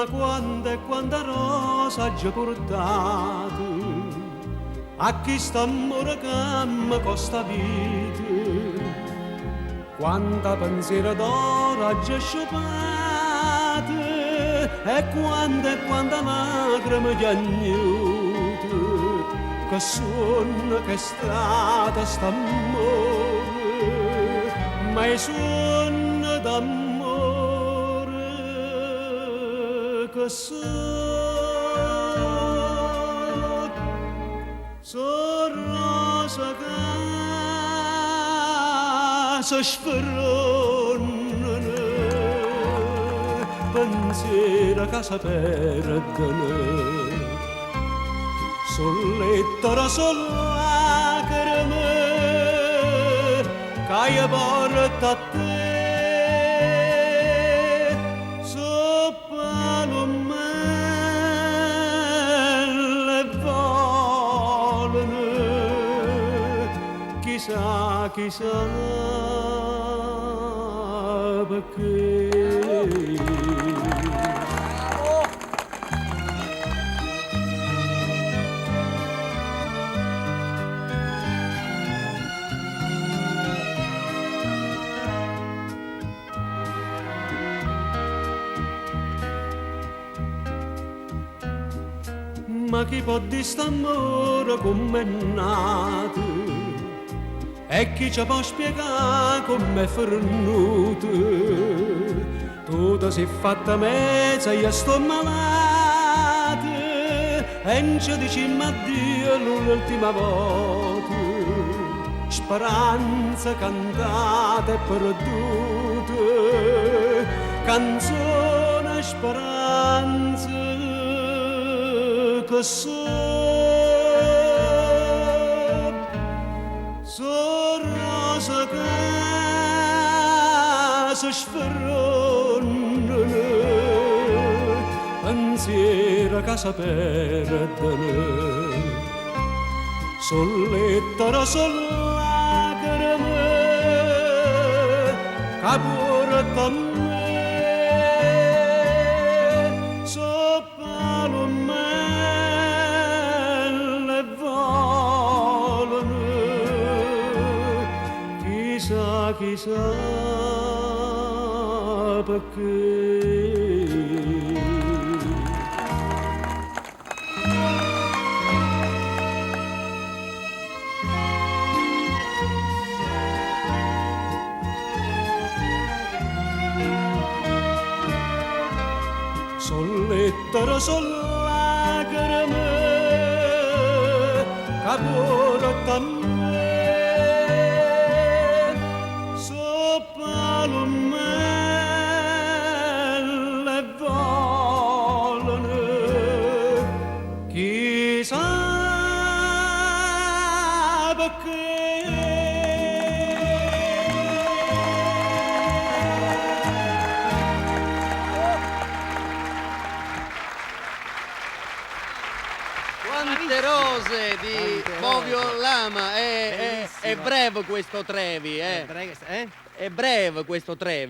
Ma quando e quanta rosa già portato a chi sta amore che mi costa vita, quanta pensiero d'oro già sciupato e quanta lacrime già agnuto, che suona che strada sta amore, ma è suona d'amore che son rosa che si sferrano, pensiero che si perdono, sul letto sono lacrime che io porto a te. Chissà perché. Ma chi può dire st'amore com'è nato? E chi ci può spiegare com'è fornuto? Tu ti sei fatta mezza, io sto malato e non ci diciamo addio l'ultima volta. Speranza cantata e perduta, canzone speranza che son rosa che si sferrano, pensiero che si perdono, sul letto sono lacrime che porto a me, soppano me e volano. Chissà perché. Sul letto sono lacrime che porto a me. Chissà perché. Quante rose di Bovio Lama, è breve questo Trevi, È breve, è breve questo Trevi.